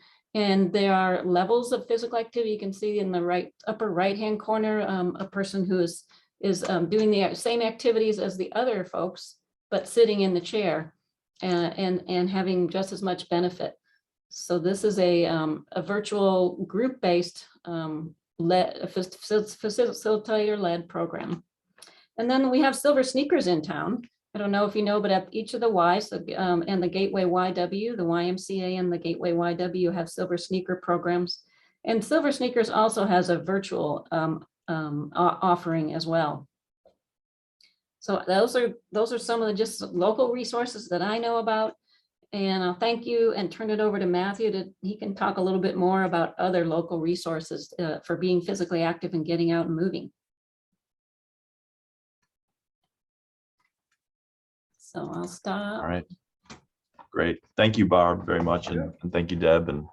there are levels of physical activity. You can see in the upper right-hand corner a person who is doing the same activities as the other folks, but sitting in the chair and having just as much benefit. So this is a virtual group-based facilitator-led program. And then we have Silver Sneakers in town. I don't know if you know, but at each of the Ys and the Gateway YW, the YMCA and the Gateway YW have Silver Sneaker programs. And Silver Sneakers also has a virtual offering as well. So those are some of the just local resources that I know about. And I'll thank you and turn it over to Matthew he can talk a little bit more about other local resources for being physically active and getting out and moving. So I'll stop. All right. Great. Thank you, Barb, very much. And thank you, Deb, and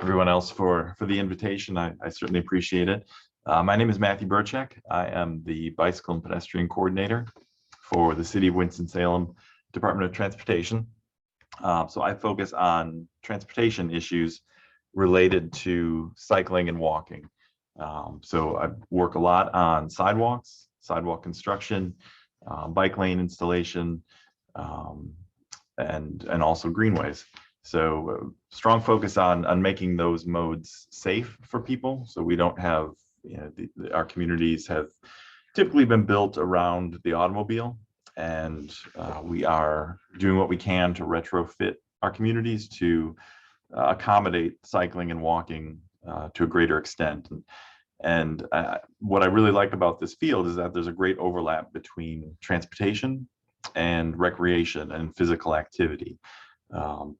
everyone else for the invitation. I certainly appreciate it. My name is Matthew Burczyk. I am the Bicycle and Pedestrian Coordinator for the City of Winston-Salem Department of Transportation. So I focus on transportation issues related to cycling and walking. So I work a lot on sidewalks, sidewalk construction, bike lane installation, and also greenways. So strong focus on making those modes safe for people. So we don't have, our communities have typically been built around the automobile, and we are doing what we can to retrofit our communities to accommodate cycling and walking to a greater extent. And what I really like about this field is that there's a great overlap between transportation and recreation and physical activity.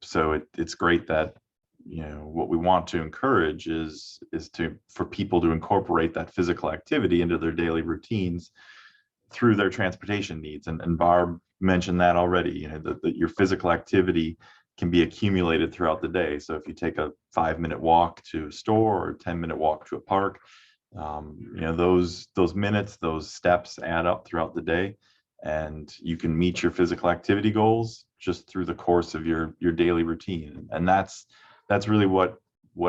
So it's great that, what we want to encourage is for people to incorporate that physical activity into their daily routines through their transportation needs. And Barb mentioned that already, that your physical activity can be accumulated throughout the day. So if you take a 5-minute walk to a store or a 10-minute walk to a park, those minutes, those steps add up throughout the day, and you can meet your physical activity goals just through the course of your daily routine. And that's really what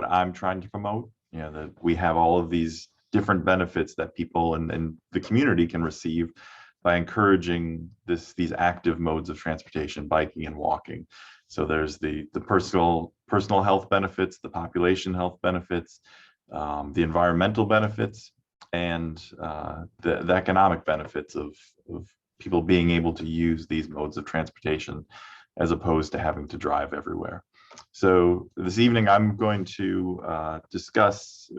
I'm trying to promote, that we have all of these different benefits that people in the community can receive by encouraging these active modes of transportation, biking and walking. So there's the personal health benefits, the population health benefits, the environmental benefits, and the economic benefits of people being able to use these modes of transportation as opposed to having to drive everywhere. So this evening, I'm going to discuss,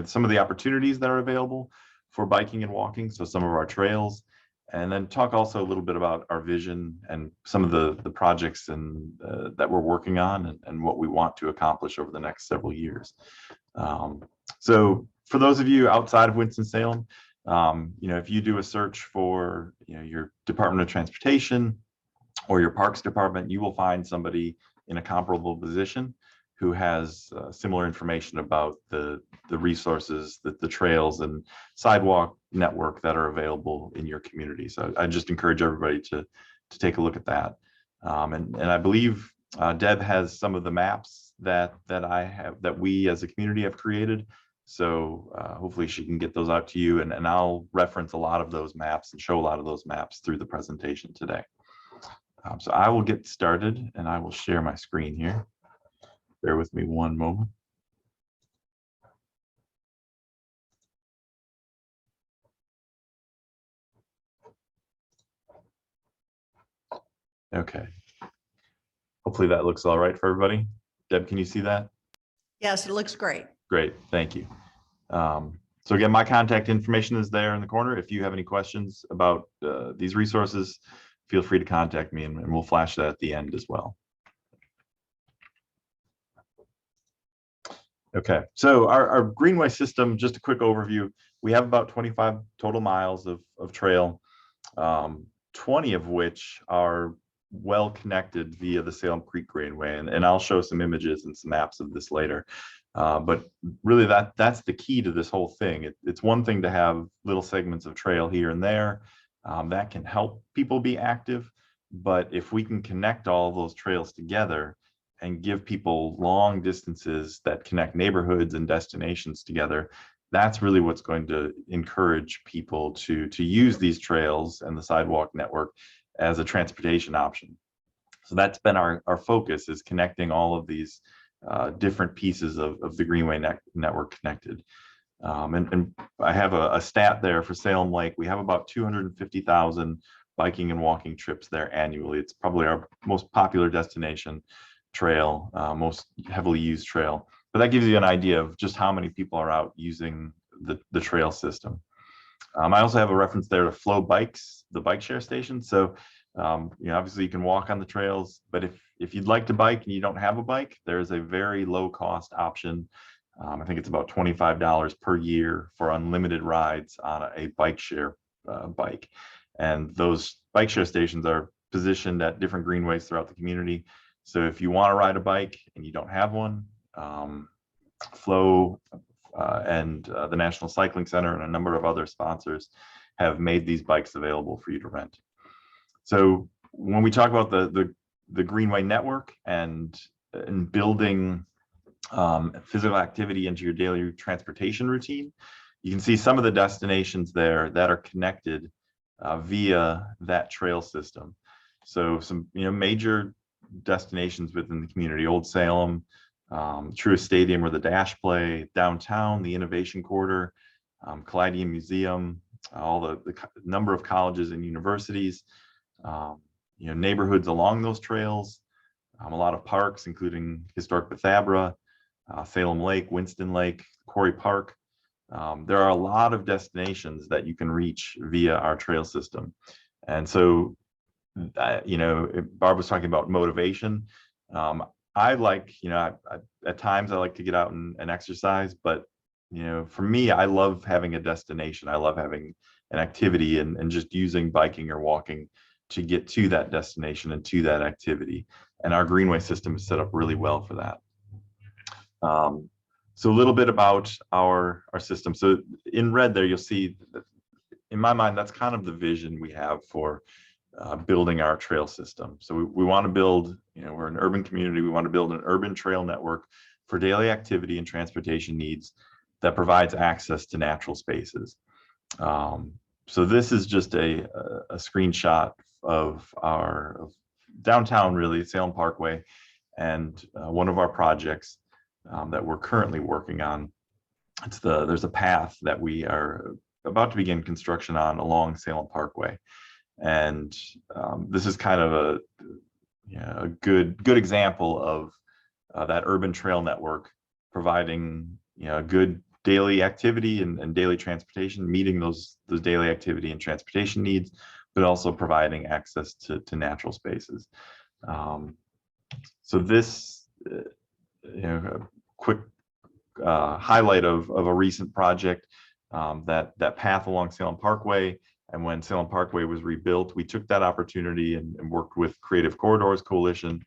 some of the opportunities that are available for biking and walking, so some of our trails, and then talk also a little bit about our vision and some of the projects and that we're working on and what we want to accomplish over the next several years. So for those of you outside of Winston-Salem, if you do a search for your Department of Transportation or your Parks Department, you will find somebody in a comparable position who has similar information about the resources, the trails and sidewalk network that are available in your community. So I just encourage everybody to take a look at that. And I believe Deb has some of the maps that we as a community have created. So hopefully she can get those out to you, and I'll reference a lot of those maps and show a lot of those maps through the presentation today. So I will get started, and I will share my screen here. Bear with me one moment. Okay. Hopefully that looks all right for everybody. Deb, can you see that? Yes, it looks great. Great, thank you. So again, my contact information is there in the corner. If you have any questions about these resources, feel free to contact me, and we'll flash that at the end as well. Okay, so our Greenway system, just a quick overview. We have about 25 total miles of trail, 20 of which are well connected via the Salem Creek Greenway, and I'll show some images and some maps of this later. But really that's the key to this whole thing. It's one thing to have little segments of trail here and there that can help people be active, but if we can connect all of those trails together and give people long distances that connect neighborhoods and destinations together, that's really what's going to encourage people to use these trails and the sidewalk network as a transportation option. So that's been our focus, is connecting all of these different pieces of the Greenway network connected. And I have a stat there for Salem Lake. We have about 250,000 biking and walking trips there annually. It's probably our most popular destination trail, most heavily used trail. But that gives you an idea of just how many people are out using the trail system. I also have a reference there to Flow Bikes, the bike share station. So obviously you can walk on the trails, but if you'd like to bike and you don't have a bike, there's a very low cost option. I think it's about $25 per year for unlimited rides on a bike share bike. And those bike share stations are positioned at different greenways throughout the community. So if you want to ride a bike and you don't have one, Flow and the National Cycling Center and a number of other sponsors have made these bikes available for you to rent. So when we talk about the Greenway Network and building physical activity into your daily transportation routine. You can see some of the destinations there that are connected via that trail system. So some major destinations within the community: Old Salem, Truist Stadium where the Dash play, downtown, the Innovation Quarter, Callidium Museum, all the number of colleges and universities, neighborhoods along those trails, a lot of parks, including historic Bethabara, Salem Lake, Winston Lake, Quarry Park. There are a lot of destinations that you can reach via our trail system. And so, Barb was talking about motivation. I like, at times I like to get out and exercise, but, for me, I love having a destination. I love having an activity and just using biking or walking to get to that destination and to that activity. And our Greenway system is set up really well for that. So a little bit about our system. So in red there, you'll see, that, in my mind, that's kind of the vision we have for building our trail system. So we want to build, we're an urban community. We want to build an urban trail network for daily activity and transportation needs that provides access to natural spaces. So this is just a screenshot of our downtown, really, Salem Parkway, and one of our projects that we're currently working on. There's a path that we are about to begin construction on along Salem Parkway. And this is kind of a good example of that urban trail network providing a good daily activity and daily transportation, meeting those daily activity and transportation needs, but also providing access to natural spaces. So this, a quick highlight of a recent project, that path along Salem Parkway. And when Salem Parkway was rebuilt, we took that opportunity and worked with Creative Corridors Coalition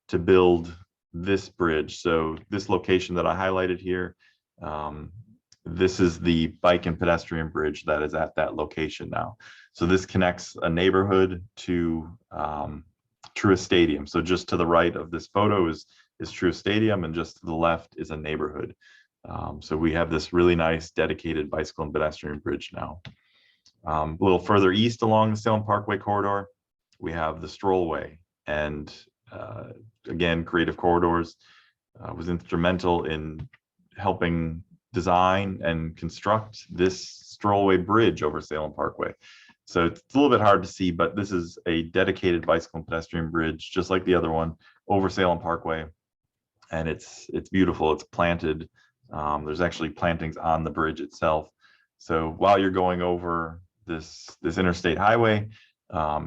to build this bridge. So this location that I highlighted here, this is the bike and pedestrian bridge that is at that location now. So this connects a neighborhood to Truist Stadium. So just to the right of this photo is Truist Stadium, and just to the left is a neighborhood. So we have this really nice dedicated bicycle and pedestrian bridge now. A little further east along the Salem Parkway corridor, we have the Strollway. And again, Creative Corridors was instrumental in helping design and construct this Strollway bridge over Salem Parkway. So it's a little bit hard to see, but this is a dedicated bicycle and pedestrian bridge, just like the other one, over Salem Parkway. And it's beautiful. It's planted. There's actually plantings on the bridge itself. So while you're going over this interstate highway,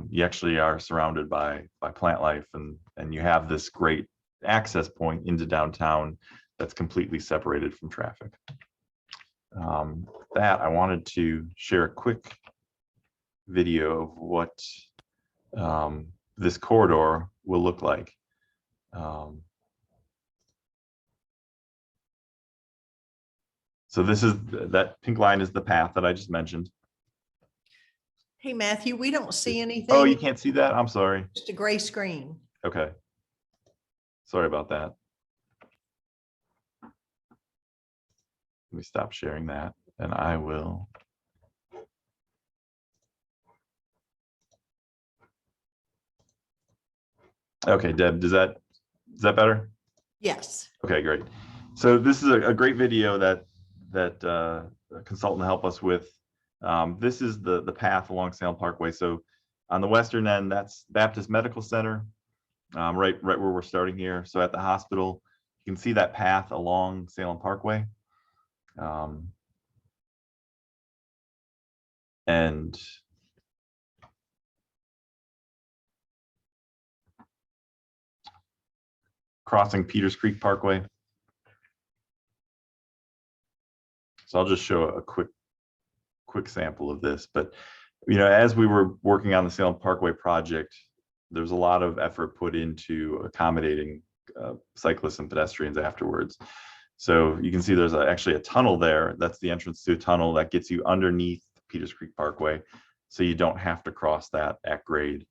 you actually are surrounded by plant life, and you have this great access point into downtown that's completely separated from traffic. That I wanted to share a quick video of what this corridor will look like. So this is, that pink line is the path that I just mentioned. Hey, Matthew, we don't see anything. Oh, you can't see that? I'm sorry. Just a gray screen. Okay. Sorry about that. Let me stop sharing that, and I will. Okay, Deb, is that better? Yes. Okay, great. So this is a great video that a consultant helped us with. This is the path along Salem Parkway. So on the western end, that's Baptist Medical Center, right where we're starting here. So at the hospital, you can see that path along Salem Parkway. And crossing Peters Creek Parkway. So I'll just show a quick sample of this. But as we were working on the Salem Parkway project, there's a lot of effort put into accommodating cyclists and pedestrians afterwards. So you can see there's actually a tunnel there. That's the entrance to a tunnel that gets you underneath Peters Creek Parkway, so you don't have to cross that at grade.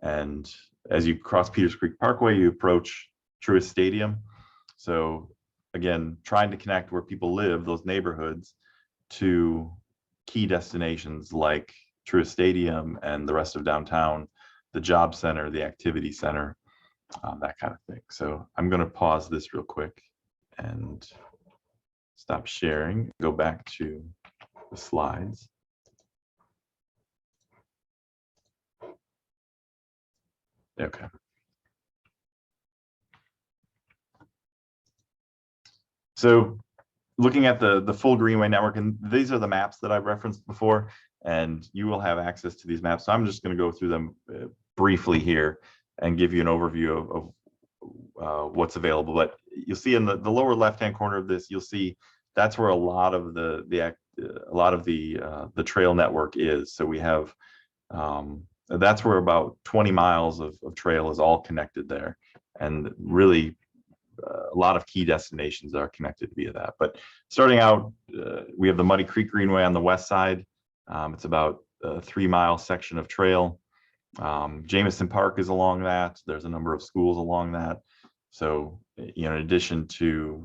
And as you cross Peters Creek Parkway, you approach Truist Stadium. So again, trying to connect where people live, those neighborhoods, to key destinations like Truist Stadium and the rest of downtown, the job center, the activity center, that kind of thing. So I'm going to pause this real quick and stop sharing, go back to the slides. Okay. So looking at the full Greenway network, and these are the maps that I've referenced before, and you will have access to these maps. So I'm just going to go through them briefly here and give you an overview of what's available. But you'll see in the lower left-hand corner of this, you'll see that's where a lot of the trail network is. So we have that's where about 20 miles of trail is all connected there, and really a lot of key destinations are connected via that. But starting out, we have the Muddy Creek Greenway on the west side. It's about a 3-mile section of trail. Jameson Park is along that. There's a number of schools along that. So, in addition to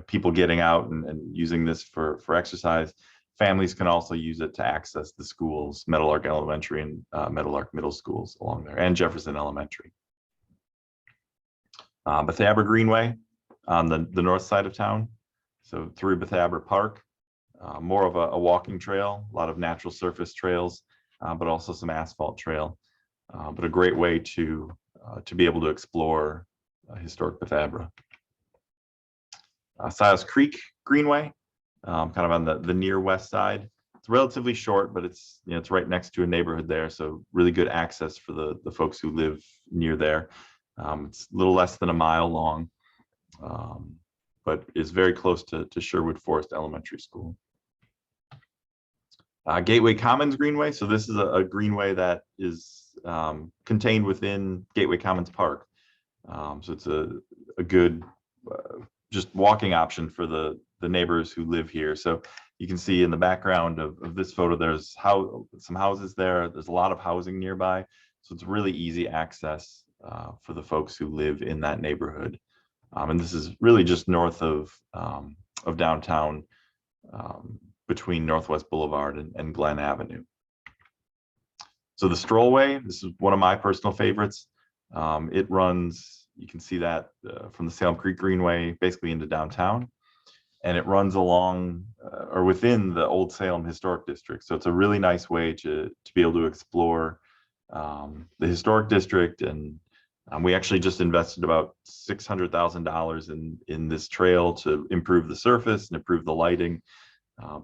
people getting out and using this for exercise, families can also use it to access the schools, Meadowlark Elementary and Meadowlark Middle Schools along there, and Jefferson Elementary. Bethabara Greenway on the north side of town, so through Bethabara Park, more of a walking trail, a lot of natural surface trails, but also some asphalt trail, but a great way to be able to explore historic Bethabara. Silas Creek Greenway, kind of on the near west side. It's relatively short, but it's it's right next to a neighborhood there, so really good access for the folks who live near there. It's a little less than a mile long, but is very close to Sherwood Forest Elementary School. Gateway Commons Greenway. So this is a greenway that is contained within Gateway Commons Park. So it's a good just walking option for the neighbors who live here. So you can see in the background of this photo, there's some houses there. There's a lot of housing nearby. So it's really easy access for the folks who live in that neighborhood. And this is really just north of downtown, between Northwest Boulevard and Glen Avenue. So the Strollway, this is one of my personal favorites. It runs, you can see that from the Salem Creek Greenway basically into downtown, and it runs along or within the Old Salem Historic District. So it's a really nice way to be able to explore the historic district. And we actually just invested about $600,000 in this trail to improve the surface and improve the lighting.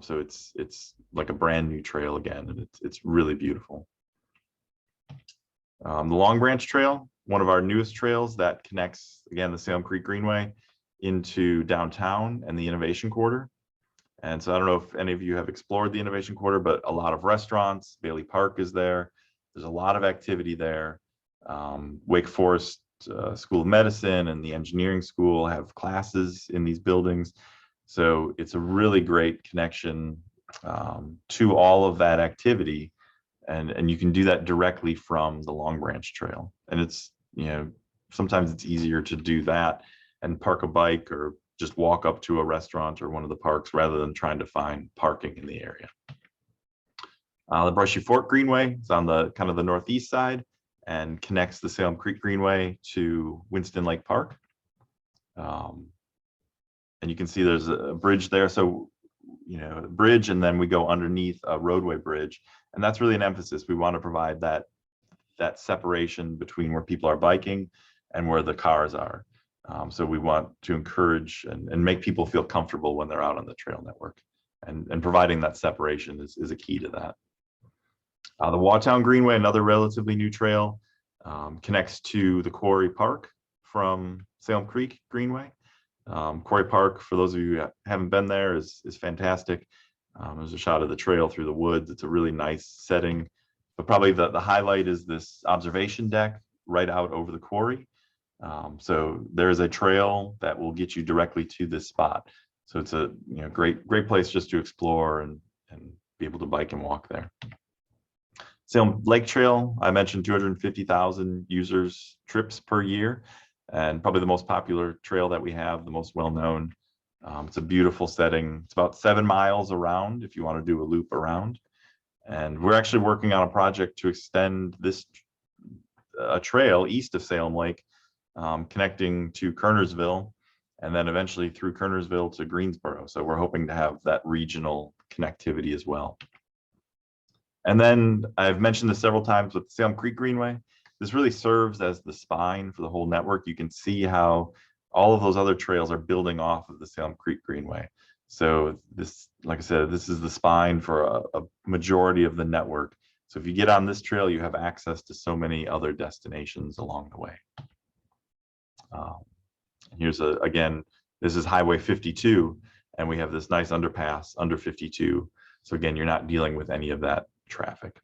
So it's like a brand new trail again, and it's really beautiful. The Long Branch Trail, one of our newest trails that connects, again, the Salem Creek Greenway into downtown and the Innovation Quarter. And so I don't know if any of you have explored the Innovation Quarter, but a lot of restaurants, Bailey Park is there. There's a lot of activity there. Wake Forest School of Medicine and the Engineering School have classes in these buildings. So it's a really great connection to all of that activity. And you can do that directly from the Long Branch Trail. And it's, sometimes it's easier to do that and park a bike or just walk up to a restaurant or one of the parks rather than trying to find parking in the area. The Brushy Fork Greenway is on the kind of the northeast side and connects the Salem Creek Greenway to Winston Lake Park. And you can see there's a bridge there. So, a bridge, and then we go underneath a roadway bridge. And that's really an emphasis. We want to provide that separation between where people are biking and where the cars are. So we want to encourage and make people feel comfortable when they're out on the trail network. And providing that separation is a key to that. The Wautown Greenway, another relatively new trail, connects to the Quarry Park from Salem Creek Greenway. Quarry Park, for those of you who haven't been there, is fantastic. There's a shot of the trail through the woods. It's a really nice setting, but probably the highlight is this observation deck right out over the quarry. So there is a trail that will get you directly to this spot. So it's a great place just to explore and be able to bike and walk there. Salem Lake Trail, I mentioned 250,000 users trips per year. and probably the most popular trail that we have, the most well-known. It's a beautiful setting. It's about 7 miles around if you want to do a loop around. And we're actually working on a project to extend this trail east of Salem Lake, connecting to Kernersville, and then eventually through Kernersville to Greensboro. So we're hoping to have that regional connectivity as well. And then I've mentioned this several times with the Salem Creek Greenway. This really serves as the spine for the whole network. You can see how all of those other trails are building off of the Salem Creek Greenway. So this, like I said, this is the spine for a majority of the network. So if you get on this trail, you have access to so many other destinations along the way. Here's again, this is Highway 52, and we have this nice underpass under 52. So again, you're not dealing with any of that traffic.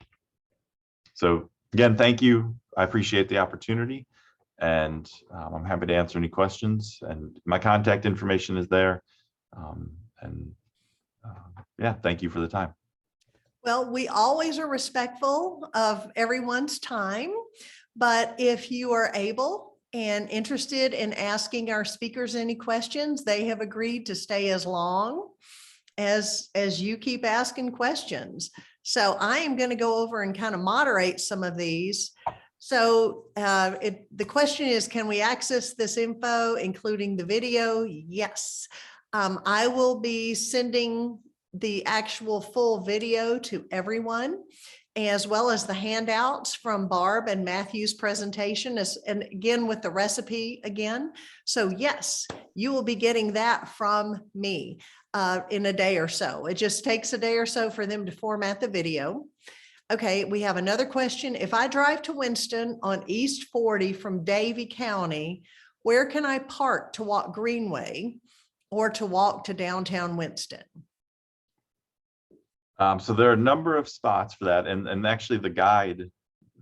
So again, thank you. I appreciate the opportunity, and I'm happy to answer any questions, and my contact information is there. Yeah, thank you for the time. Well, we always are respectful of everyone's time, but if you are able and interested in asking our speakers any questions, they have agreed to stay as long as you keep asking questions. So I am going to go over and kind of moderate some of these. So the question is, can we access this info, including the video? Yes. I will be sending the actual full video to everyone, as well as the handouts from Barb and Matthew's presentation, and again with the recipe again. So yes, you will be getting that from me in a day or so. It just takes a day or so for them to format the video. Okay, we have another question. If I drive to Winston on East 40 from Davie County, where can I park to walk Greenway or to walk to downtown Winston? So there are a number of spots for that, and actually the guide,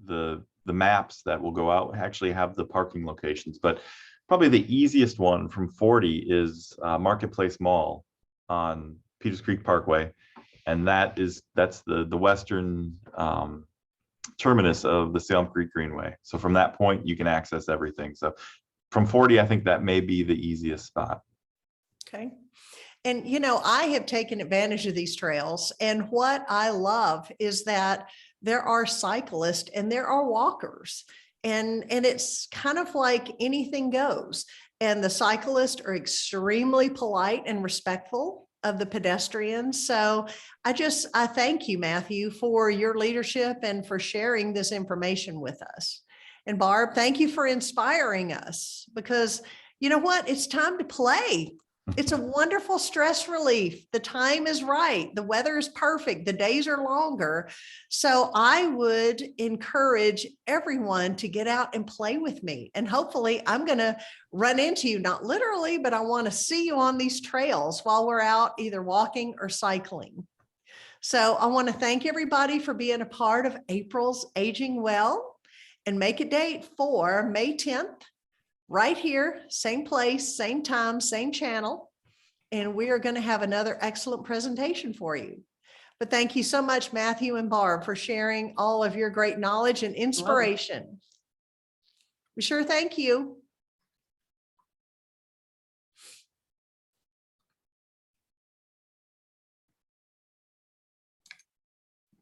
the maps that will go out actually have the parking locations, but probably the easiest one from 40 is Marketplace Mall on Peters Creek Parkway, and that's the western terminus of the Salem Creek Greenway. So from that point, you can access everything. So from 40, I think that may be the easiest spot. Okay. And, you know, I have taken advantage of these trails, and what I love is that there are cyclists and there are walkers, and it's kind of like anything goes. And the cyclists are extremely polite and respectful of the pedestrians. So I thank you, Matthew, for your leadership and for sharing this information with us. And Barb, thank you for inspiring us, because you know what? It's time to play. It's a wonderful stress relief. The time is right. The weather is perfect. The days are longer. So I would encourage everyone to get out and play with me. And hopefully I'm going to run into you, not literally, but I want to see you on these trails while we're out either walking or cycling. So I want to thank everybody for being a part of April's Aging Well, and make a date for May 10th. Right here, same place, same time, same channel. And we are going to have another excellent presentation for you. But thank you so much, Matthew and Barb, for sharing all of your great knowledge and inspiration. We sure thank you.